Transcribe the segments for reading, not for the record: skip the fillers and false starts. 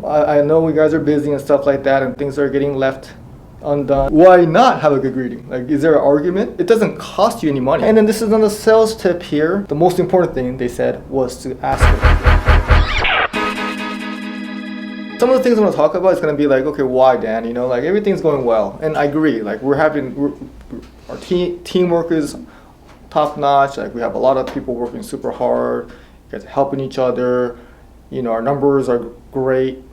I know you guys are busy and stuff like that, and things are getting left undone. Why not have a good greeting? Like, is there an argument? It doesn't cost you any money. And then this is another sales tip here. The most important thing they said was to ask them. Some of the things I'm gonna talk about is gonna be like, okay, why, Dan? You know, like everything's going well, and I agree. Like our teamwork is top notch. Like we have a lot of people working super hard. You guys are helping each other. You know, our numbers are great.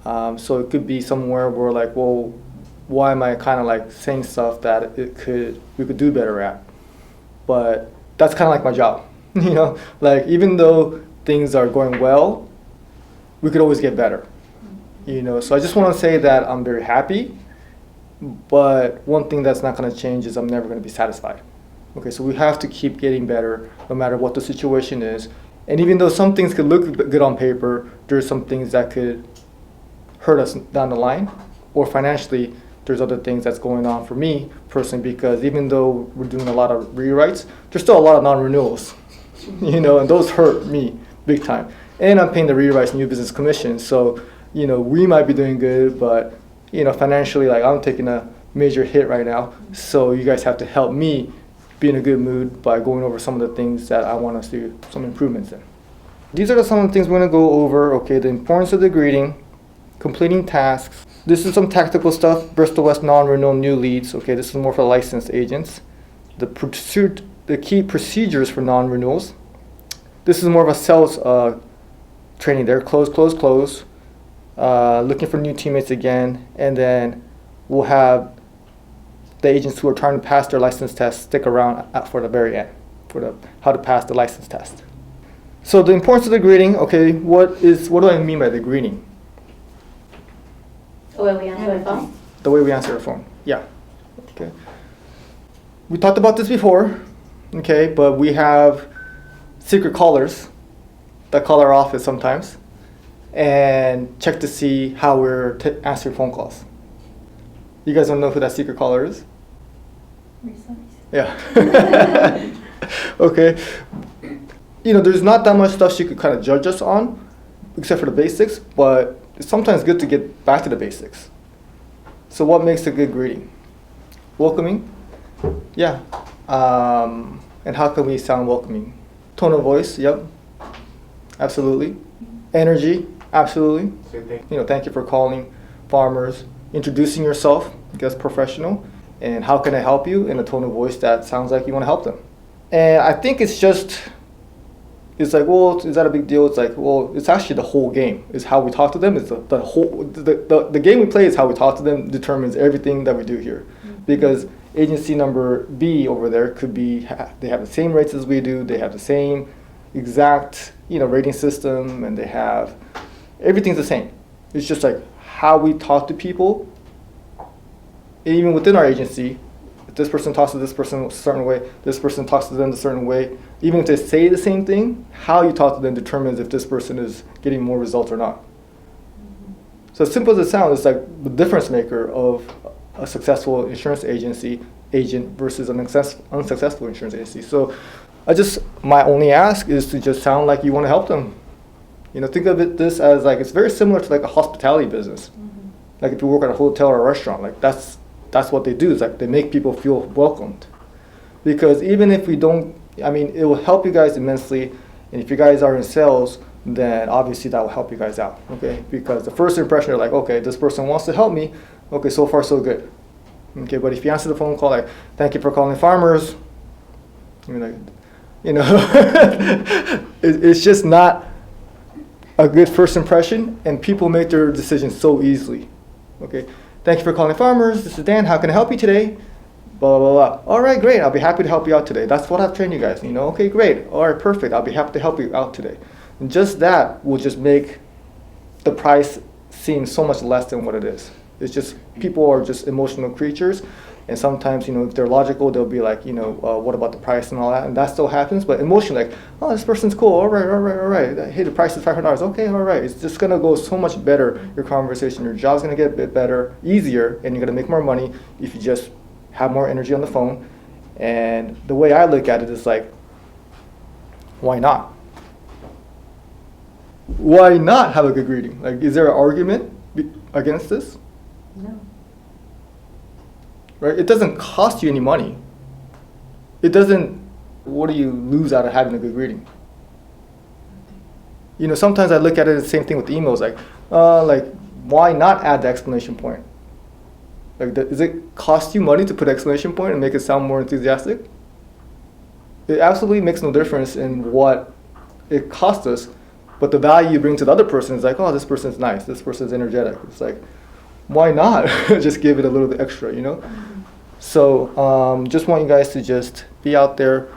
So it could be somewhere where like, well, why am I kind of like saying stuff that we could do better at? But that's kind of like my job, you know. Like even though things are going well, we could always get better, you know. So I just want to say that I'm very happy, but one thing that's not going to change is I'm never going to be satisfied. Okay, so we have to keep getting better no matter what the situation is. And even though some things could look good on paper, there's some things that could hurt us down the line, or financially there's other things that's going on for me personally, because even though we're doing a lot of rewrites, there's still a lot of non-renewals, you know, and those hurt me big time. And I'm paying the rewrites new business commission, so you know we might be doing good, but you know financially, like I'm taking a major hit right now, so you guys have to help me be in a good mood by going over some of the things that I want us to do some improvements in. These are some of the things we're going to go over. Okay, the importance of the greeting, completing tasks. This is some tactical stuff. Bristol West non-renewal new leads. Okay, this is more for licensed agents. The key procedures for non-renewals. This is more of a sales training there. Close. Looking for new teammates again, and then we'll have the agents who are trying to pass their license test stick around for the very end for how to pass the license test. So the importance of the greeting. Okay, what do I mean by the greeting? The way we answer the phone? The way we answer the phone, yeah. Okay. We talked about this before, okay, but we have secret callers that call our office sometimes and check to see how we're answering phone calls. You guys don't know who that secret caller is? Yeah. Okay. You know, there's not that much stuff she could kind of judge us on, except for the basics, but it's sometimes good to get back to the basics. So what makes a good greeting? Welcoming? Yeah. And how can we sound welcoming? Tone of voice, yep. Absolutely. Energy, absolutely. You know, thank you for calling Farmers. Introducing yourself, I guess professional, and how can I help you in a tone of voice that sounds like you want to help them. And I think it's like, well, is that a big deal? It's like, well, it's actually the whole game. It's how we talk to them. It's the game we play is how we talk to them determines everything that we do here. Mm-hmm. Because agency number B over there could be, they have the same rates as we do. They have the same exact, you know, rating system, and they have, everything's the same. It's just like how we talk to people. Even within our agency, if this person talks to this person a certain way, this person talks to them a certain way, even if they say the same thing, how you talk to them determines if this person is getting more results or not. Mm-hmm. So as simple as it sounds, it's like the difference maker of a successful insurance agency agent versus an unsuccessful insurance agency. So my only ask is to just sound like you want to help them. You know, think of this as like, it's very similar to like a hospitality business. Mm-hmm. Like if you work at a hotel or a restaurant, like that's what they do. Is like they make people feel welcomed. Because even if we don't, I mean, it will help you guys immensely. And if you guys are in sales, then obviously that will help you guys out, okay? Because the first impression, you're like, okay, this person wants to help me. Okay, so far so good. Okay, but if you answer the phone call like, thank you for calling Farmers, I mean, like, you know, it's just not a good first impression, and people make their decisions so easily. Okay, thank you for calling Farmers. This is Dan. How can I help you today? Blah, blah, blah. All right, great. I'll be happy to help you out today. That's what I've trained you guys. You know, okay, great. All right, perfect. I'll be happy to help you out today. And just that will just make the price seem so much less than what it is. It's just, people are just emotional creatures. And sometimes, you know, if they're logical, they'll be like, you know, what about the price and all that? And that still happens. But emotionally, like, oh, this person's cool. All right. Hey, the price is $500. Okay, all right. It's just going to go so much better, your conversation. Your job's going to get a bit better, easier, and you're going to make more money if you just have more energy on the phone. And the way I look at it is like, why not? Why not have a good greeting? Like, is there an argument against this? No. Right? It doesn't cost you any money. It doesn't, what do you lose out of having a good greeting? You know, sometimes I look at it the same thing with emails, like why not add the exclamation point? Like, does it cost you money to put exclamation point and make it sound more enthusiastic? It absolutely makes no difference in what it costs us, but the value you bring to the other person is like, oh, this person's nice, this person's energetic. It's like, why not just give it a little bit extra, you know? Mm-hmm. So just want you guys to just be out there.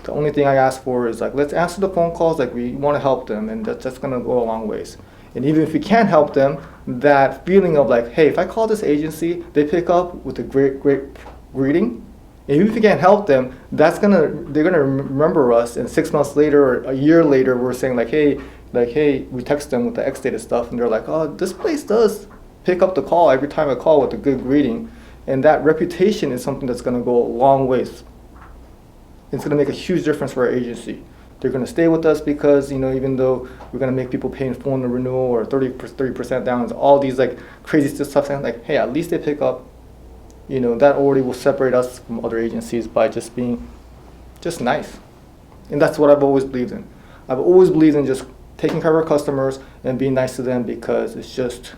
The only thing I ask for is like, let's answer the phone calls, like we want to help them, and that's gonna go a long ways. And even if we can't help them, that feeling of like, hey, if I call this agency, they pick up with a great greeting, and even if we can't help them, they're gonna remember us, and 6 months later or a year later, we're saying like, hey, we text them with the X-dated stuff, and they're like, oh, this place does pick up the call every time I call with a good greeting. And that reputation is something that's gonna go a long ways. It's gonna make a huge difference for our agency. They're gonna stay with us because, you know, even though we're gonna make people pay in full in the renewal or 30% down, all these like crazy stuff, saying like, hey, at least they pick up, you know, that already will separate us from other agencies by just being just nice. And that's what I've always believed in. I've always believed in just taking care of our customers and being nice to them, because it's just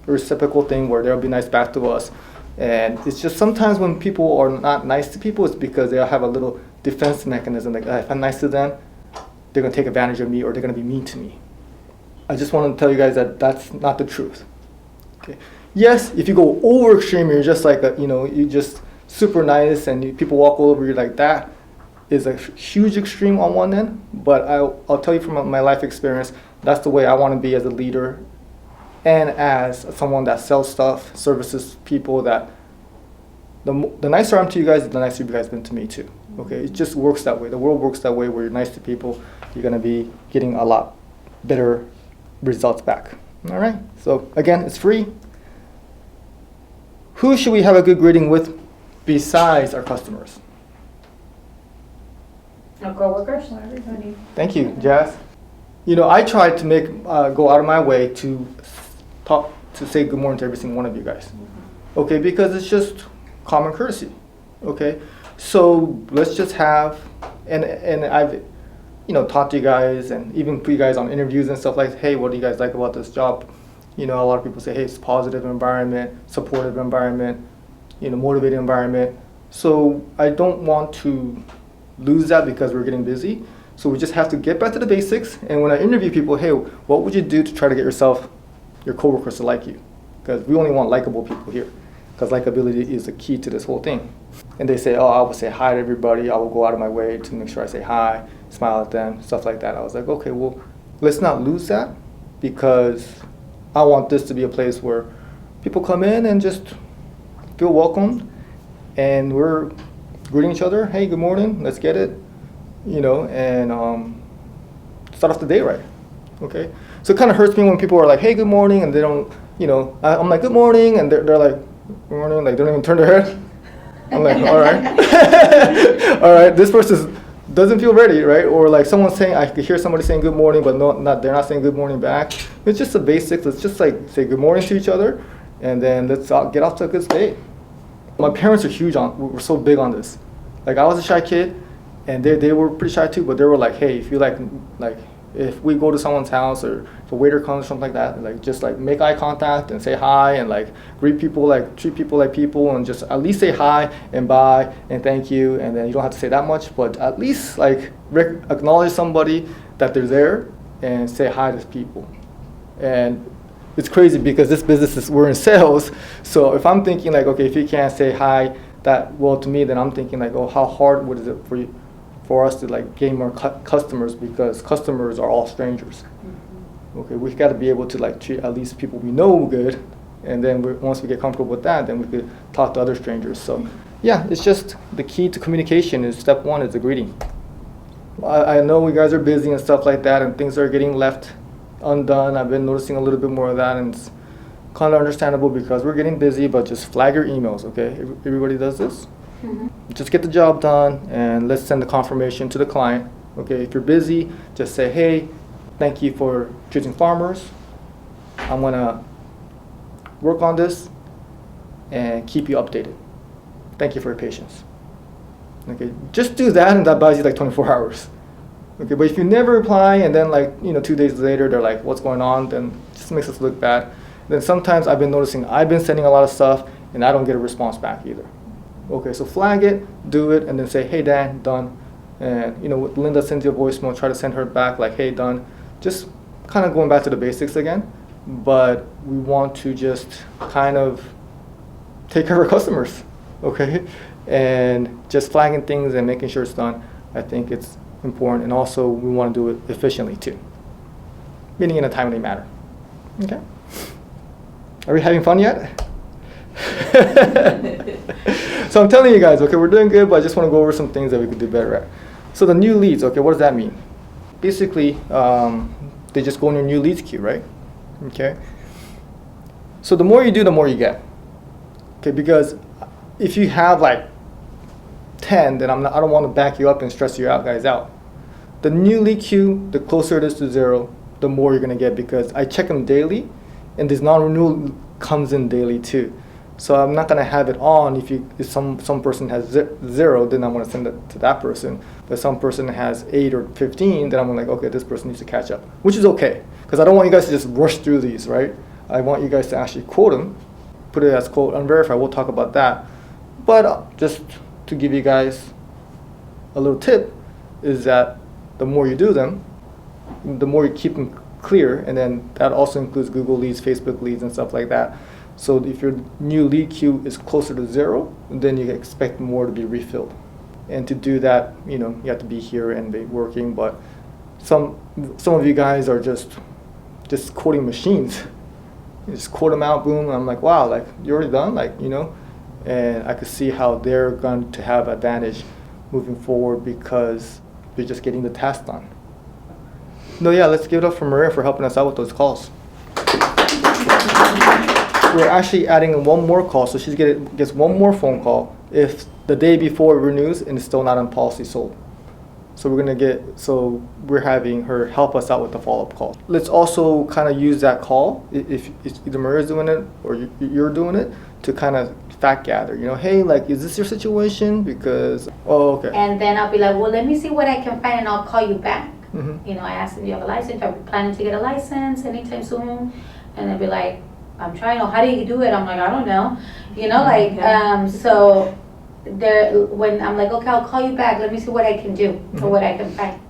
a reciprocal thing where they'll be nice back to us. And it's just sometimes when people are not nice to people, it's because they have a little defense mechanism. Like, if I'm nice to them, they're going to take advantage of me, or they're going to be mean to me. I just want to tell you guys that that's not the truth. Okay. Yes, if you go over extreme, you're just like, you're just super nice and people walk all over you, like that is a huge extreme on one end. But I'll tell you from my life experience, that's the way I want to be as a leader and as someone that sells stuff, services people. That the nicer I'm to you guys, the nicer you guys been to me too. Okay, it just works that way. The world works that way, where you're nice to people, you're gonna be getting a lot better results back. All right, so again, it's free. Who should we have a good greeting with besides our customers? Our coworkers, everybody. Thank you, Jazz. You know, I try to go out of my way to say good morning to every single one of you guys. Okay, because it's just common courtesy. Okay, so let's just have, and I've, talked to you guys and even put you guys on interviews and stuff like, hey, what do you guys like about this job? You know, a lot of people say, hey, it's a positive environment, supportive environment, motivated environment. So I don't want to lose that because we're getting busy. So we just have to get back to the basics. And when I interview people, hey, what would you do to try to get your coworkers to like you? Because we only want likable people here, because likability is the key to this whole thing. And they say, oh, I will say hi to everybody. I will go out of my way to make sure I say hi, smile at them, stuff like that. I was like, okay, well, let's not lose that, because I want this to be a place where people come in and just feel welcomed, and we're greeting each other. Hey, good morning, let's get it, and start off the day right. Okay, so it kind of hurts me when people are like, hey, good morning, and they don't, I'm like, good morning, and they're like, good morning, like they don't even turn their head. I'm like, all right, all right, this person doesn't feel ready, right? Or like someone saying, I could hear somebody saying good morning, but they're not saying good morning back. It's just the basics. Let's just like say good morning to each other, and then let's get off to a good day. My parents were so big on this. Like, I was a shy kid, and they were pretty shy too, but they were like, hey, if you like if we go to someone's house or if a waiter comes or something like that, like just like make eye contact and say hi and like greet people, like treat people like people, and just at least say hi and bye and thank you, and then you don't have to say that much, but at least like acknowledge somebody that they're there and say hi to people. And it's crazy because this business we're in sales, so if I'm thinking like, okay, if you can't say hi that well to me, then I'm thinking like, oh, how hard would it for us to like gain more customers, because customers are all strangers. Mm-hmm. Okay, we've got to be able to like treat at least people we know good, and then once we get comfortable with that, then we could talk to other strangers. So yeah, it's just the key to communication is step one is the greeting. I know you guys are busy and stuff like that, and things are getting left undone. I've been noticing a little bit more of that, and it's kind of understandable because we're getting busy, but just flag your emails, okay? Everybody does this. Mm-hmm. Just get the job done, and let's send the confirmation to the client. Okay, if you're busy, just say, hey, thank you for choosing Farmers. I'm gonna work on this and keep you updated. Thank you for your patience. Okay, just do that and that buys you like 24 hours. Okay, but if you never reply and then 2 days later they're like, what's going on? Then it just makes us look bad. Then sometimes I've been noticing I've been sending a lot of stuff and I don't get a response back either. Okay, so flag it, do it, and then say, hey Dan, done. And with Linda sends you a voicemail, try to send her back like, hey, done. Just kind of going back to the basics again. But we want to just kind of take care of our customers, okay? And just flagging things and making sure it's done, I think it's important. And also we want to do it efficiently too, meaning in a timely manner. Okay? Are we having fun yet? So I'm telling you guys, okay, we're doing good, but I just want to go over some things that we could do better at. So the new leads, okay, what does that mean? Basically, they just go in your new leads queue, right? Okay. So the more you do, the more you get. Okay, because if you have like 10, then I don't want to back you up and stress you guys out. The new lead queue, the closer it is to 0, the more you're gonna get, because I check them daily, and this non-renewal comes in daily too. So I'm not gonna have it on if some person has 0, then I'm gonna send it to that person. But some person has 8 or 15, then I'm like, okay, this person needs to catch up, which is okay, because I don't want you guys to just rush through these, right? I want you guys to actually quote them, put it as quote unverified. We'll talk about that. But just to give you guys a little tip is that the more you do them, the more you keep them clear, and then that also includes Google leads, Facebook leads, and stuff like that. So if your new lead queue is closer to 0, then you expect more to be refilled. And to do that, you have to be here and be working. But some of you guys are just quoting machines. You just quote them out, boom. And I'm like, wow, like you're already done, and I could see how they're going to have advantage moving forward because they're just getting the task done. No, yeah, let's give it up for Maria for helping us out with those calls. We're actually adding one more call, so she gets one more phone call if the day before it renews and it's still not on policy sold. So we're having her help us out with the follow-up call. Let's also kind of use that call, if either Maria's doing it or you're doing it, to kind of fact gather. Hey, is this your situation? Because, okay. And then I'll be like, well, let me see what I can find and I'll call you back. Mm-hmm. I ask them, do you have a license? Are you planning to get a license anytime soon? And they'll be like, I'm trying. How do you do it? I'm like, I don't know. So when I'm like, okay, I'll call you back. Let me see what I can do or what I can find.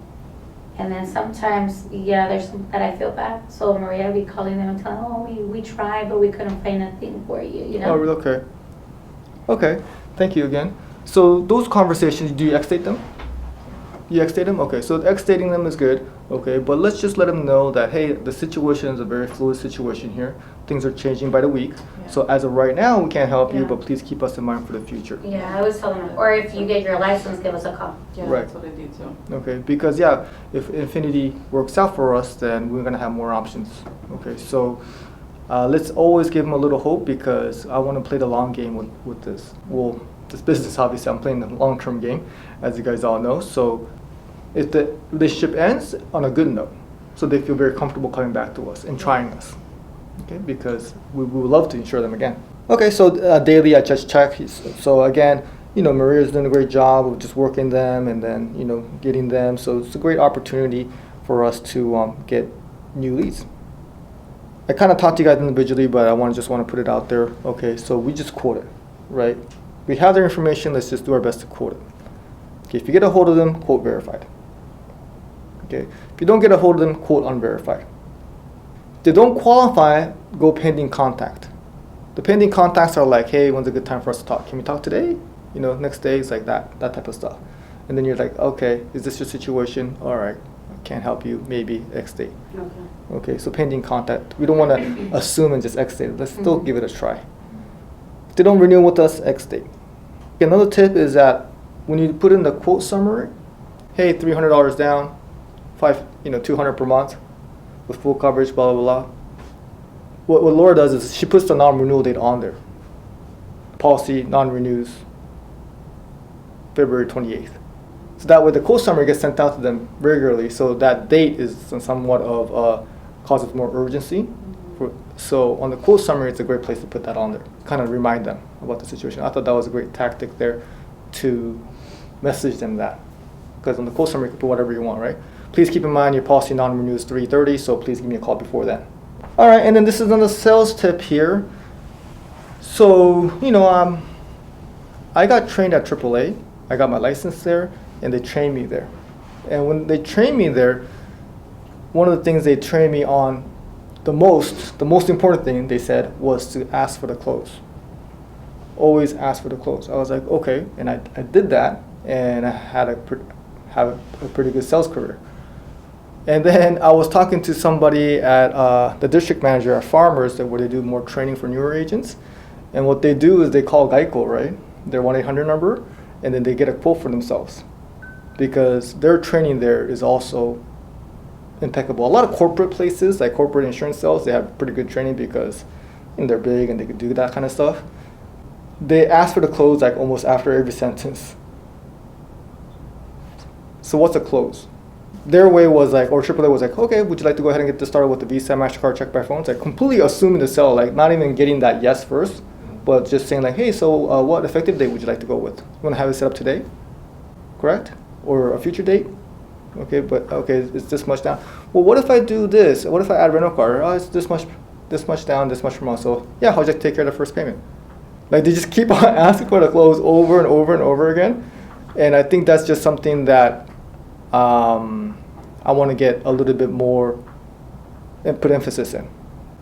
And then sometimes, there's some that I feel bad. So Maria will be calling them and telling, oh, we tried, but we couldn't find a thing for you, Oh, really? Okay. Okay. Thank you again. So those conversations, do you X-date them? You X-date them? Okay. So X-dating them is good. Okay. But let's just let them know that, hey, the situation is a very fluid situation here. Things are changing by the week. Yeah. So as of right now, we can't help you, Yeah. but please keep us in mind for the future. Yeah, I always tell them, or if you get your license, give us a call. Yeah, Right. that's what I do too. Okay, because if Infinity works out for us, then we're gonna have more options. Okay, so let's always give them a little hope, because I want to play the long game with this. Well, this business, obviously, I'm playing the long-term game, as you guys all know. So if the relationship ends on a good note, so they feel very comfortable coming back to us and trying us. Okay, because we would love to insure them again. Okay, so daily I just check. So again, Maria's doing a great job of just working them and then, getting them. So it's a great opportunity for us to get new leads. I kind of talked to you guys individually, but I just want to put it out there. Okay, so we just quote it, right? We have their information. Let's just do our best to quote it. Okay, if you get a hold of them, quote verified. Okay, if you don't get a hold of them, quote unverified. If they don't qualify, go pending contact. The pending contacts are like, hey, when's a good time for us to talk? Can we talk today? Next day, it's like that type of stuff. And then you're like, okay, is this your situation? All right, I can't help you, maybe X date. Okay, so pending contact. We don't want to assume and just X date. Let's still give it a try. If they don't renew with us, X date. Another tip is that when you put in the quote summary, hey, $300 down, $200 per month with full coverage, blah, blah, blah. What Laura does is she puts the non-renewal date on there. Policy non-renews February 28th. So that way the quote summary gets sent out to them regularly, so that date is somewhat of causes more urgency. So on the quote summary, it's a great place to put that on there, kind of remind them about the situation. I thought that was a great tactic there to message them that. Because on the quote summary, you can put whatever you want, right? Please keep in mind your policy non-renews 3/30, so please give me a call before then. All right, and then this is another sales tip here. So, I got trained at AAA. I got my license there, and they trained me there. And when they trained me there, one of the things they trained me on the most important thing they said was to ask for the close. Always ask for the close. I was like, okay, and I did that, and I had a pretty good sales career. And then I was talking to somebody at the district manager at Farmers, where they do more training for newer agents. And what they do is they call Geico, right? Their 1-800 number, and then they get a quote for themselves. Because their training there is also impeccable. A lot of corporate places, like corporate insurance sales, they have pretty good training because they're big and they can do that kind of stuff. They ask for the close like almost after every sentence. So what's a close? Their way was like, or AAA was like, okay, would you like to go ahead and get this started with the Visa, MasterCard, check by phone? It's like completely assuming the sell, like not even getting that yes first, but just saying like, hey, so what effective date would you like to go with? You want to have it set up today? Correct? Or a future date? Okay, but okay, it's this much down. Well, what if I do this? What if I add rental car? Oh, it's this much down, this much per month. So yeah, I'll just take care of the first payment. Like they just keep on asking for the close over and over and over again. And I think that's just something that I want to get a little bit more and put emphasis in. It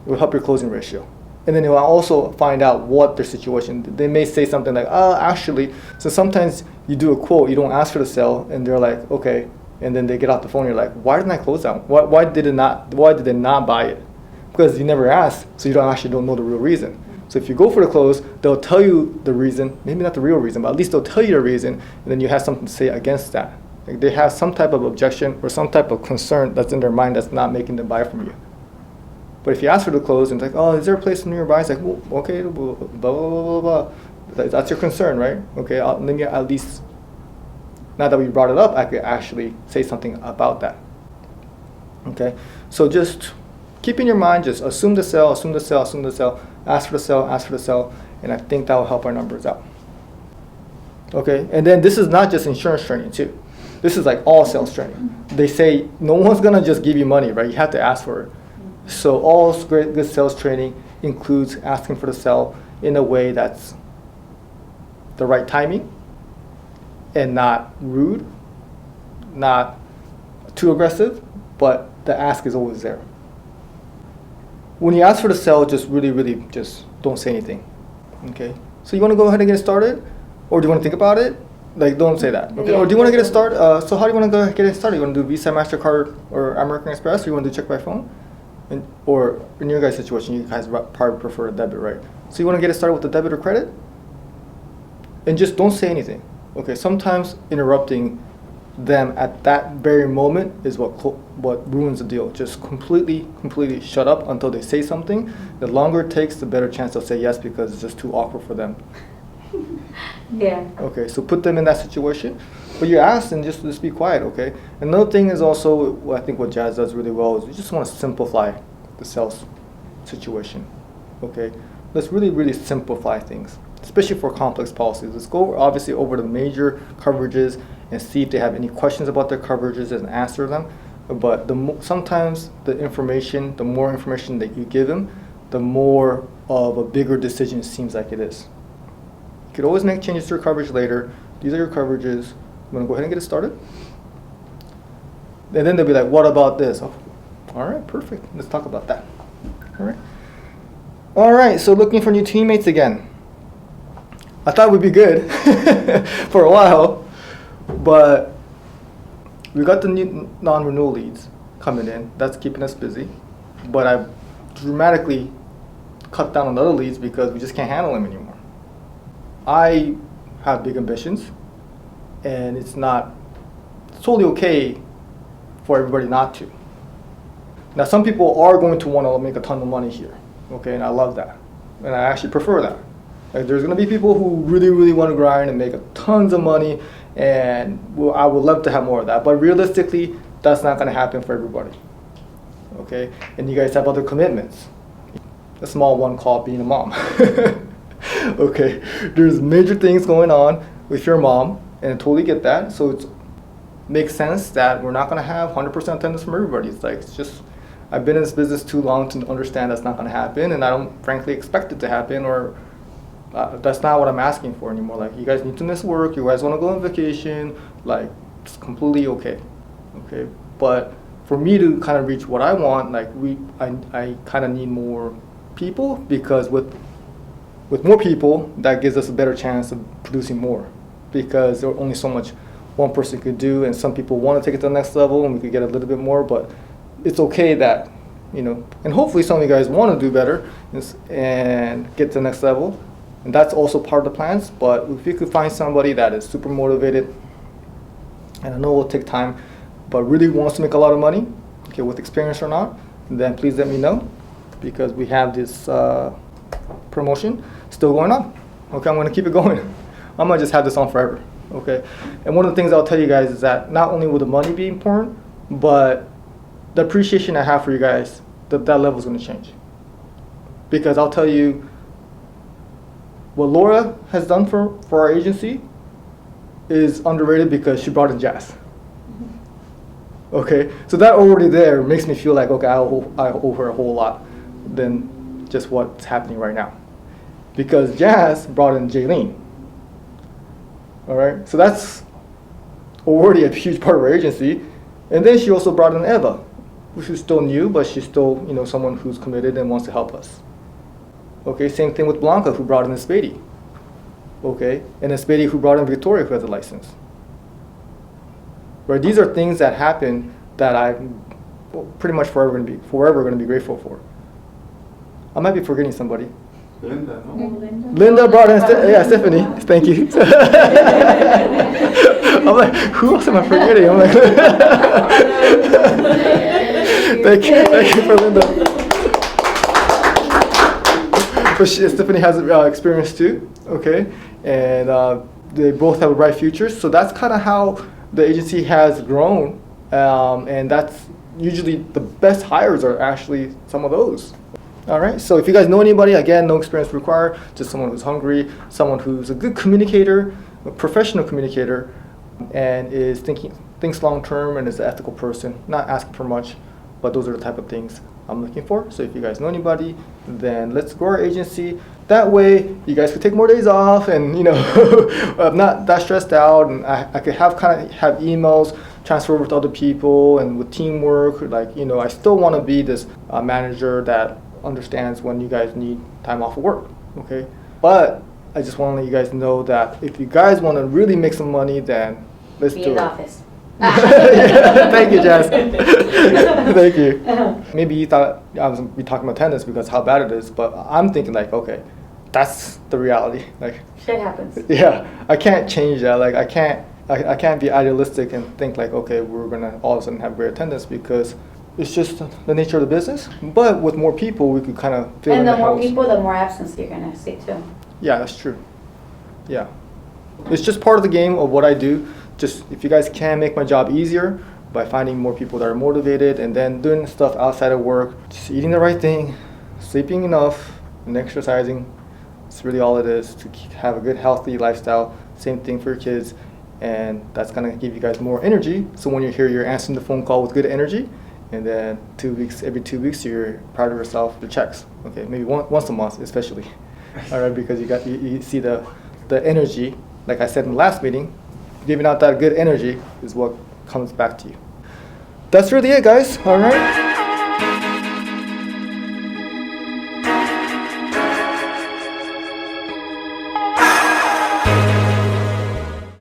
will help your closing ratio. And then you'll also find out what their situation. They may say something like, actually, so sometimes you do a quote, you don't ask for the sale, and they're like, okay. And then they get off the phone. You're like, why didn't I close that? Why did they not buy it? Because you never asked, so you don't know the real reason. So if you go for the close, they'll tell you the reason, maybe not the real reason, but at least they'll tell you the reason, and then you have something to say against that. Like they have some type of objection or some type of concern that's in their mind that's not making them buy from you. But if you ask for the close and it's like, oh, is there a place nearby? It's like, well, okay, blah, blah, blah, blah, blah. That's your concern, right? Okay, let me at least, now that we brought it up, I could actually say something about that. Okay, so just keep in your mind, just assume the sell, assume the sell, assume the sell, ask for the sell, ask for the sell, and I think that will help our numbers out. Okay, and then this is not just insurance training too. This is like all sales training. They say no one's gonna just give you money, right? You have to ask for it. So all good sales training includes asking for the sell in a way that's the right timing and not rude, not too aggressive, but the ask is always there. When you ask for the sell, just really just don't say anything. Okay? So you want to go ahead and get started? Or do you want to think about it? Like, don't say that. Okay? Yeah. Or do you want to get it started? So how do you want to go get it started? You want to do Visa, MasterCard, or American Express? Or you want to do check by phone? Or in your guys' situation, you guys probably prefer a debit, right? So you want to get it started with the debit or credit? And just don't say anything. Okay, sometimes interrupting them at that very moment is what ruins the deal. Just completely shut up until they say something. The longer it takes, the better chance they'll say yes because it's just too awkward for them. Yeah. Okay, so put them in that situation. But you ask and just be quiet, okay? Another thing is also, I think what Jazz does really well is you just want to simplify the sales situation, okay? Let's really simplify things, especially for complex policies. Let's go obviously over the major coverages and see if they have any questions about their coverages and answer them. But sometimes the more information that you give them, the more of a bigger decision it seems like it is. You could always make changes to your coverage later. These are your coverages. You want to go ahead and get it started? And then they'll be like, what about this? Oh, all right, perfect. Let's talk about that. All right, so looking for new teammates again. I thought we'd be good for a while, but we got the new non-renewal leads coming in. That's keeping us busy. But I've dramatically cut down on other leads because we just can't handle them anymore. I have big ambitions, and it's totally okay for everybody not to. Now, some people are going to want to make a ton of money here, okay, and I love that, and I actually prefer that. Like, there's gonna be people who really, really want to grind and make tons of money, and I would love to have more of that. But realistically, that's not gonna happen for everybody. Okay, and you guys have other commitments. A small one called being a mom. Okay, there's major things going on with your mom, and I totally get that. So it makes sense that we're not gonna have 100% attendance from everybody. It's just, I've been in this business too long to understand that's not gonna happen, and I don't frankly expect it to happen, or that's not what I'm asking for anymore. Like, you guys need to miss work, you guys wanna go on vacation, like, it's completely okay. Okay, but for me to kind of reach what I want, like, I kind of need more people, because with more people, that gives us a better chance of producing more, because there's only so much one person could do, and some people want to take it to the next level, and we could get a little bit more. But it's okay that, and hopefully some of you guys want to do better and get to the next level, and that's also part of the plans. But if you could find somebody that is super motivated, and I know it will take time, but really wants to make a lot of money, okay, with experience or not, then please let me know, because we have this promotion still going on. Okay, I'm going to keep it going. I'm going to just have this on forever. Okay, and one of the things I'll tell you guys is that not only will the money be important, but the appreciation I have for you guys, that level is going to change. Because I'll tell you, what Laura has done for our agency is underrated, because she brought in Jazz. Okay, so that already there makes me feel like, okay, I owe her a whole lot than just what's happening right now. Because Jazz brought in Jaylene. All right, so that's already a huge part of our agency. And then she also brought in Eva, which is still new, but she's still, someone who's committed and wants to help us. Okay, same thing with Blanca, who brought in Espady. Okay, and Espady, who brought in Victoria, who has a license. Right, these are things that happen that I'm pretty much forever going to be grateful for. I might be forgetting somebody. Linda, no? Linda brought in, Stephanie. Thank you. I'm like, who else am I forgetting? I'm like, thank you for Linda. But Stephanie has experience too, okay, and they both have a bright future. So that's kind of how the agency has grown, and that's usually the best hires are actually some of those. All right, so if you guys know anybody, again, no experience required, just someone who's hungry, someone who's a good communicator, a professional communicator, and thinks long term, and is an ethical person, not asking for much, but those are the type of things I'm looking for. So if you guys know anybody, then let's grow our agency. That way, you guys could take more days off, and I'm not that stressed out, and I could have emails transfer over to other people, and with teamwork, like I still want to be this manager that understands when you guys need time off of work, okay? But I just want to let you guys know that if you guys want to really make some money, then let's do it. Be in the office. Yeah, thank you, Jazz. Thank you. Maybe you thought I was be talking about attendance because how bad it is, but I'm thinking like, okay, that's the reality. Like, shit happens. Yeah, I can't change that. Like, I can't be idealistic and think like, okay, we're gonna all of a sudden have great attendance, because it's just the nature of the business. But with more people, we could kind of fill in the house. And the more people, the more absence you're gonna see too. Yeah, that's true. Yeah, it's just part of the game of what I do. Just if you guys can make my job easier by finding more people that are motivated, and then doing stuff outside of work, just eating the right thing, sleeping enough, and exercising. It's really all it is to have a good, healthy lifestyle. Same thing for your kids, and that's gonna give you guys more energy. So when you're here, you're answering the phone call with good energy. And then every 2 weeks, you're proud of yourself, the checks. Okay, maybe once a month, especially. All right, because you see the energy. Like I said in the last meeting, giving out that good energy is what comes back to you. That's really it, guys. All right.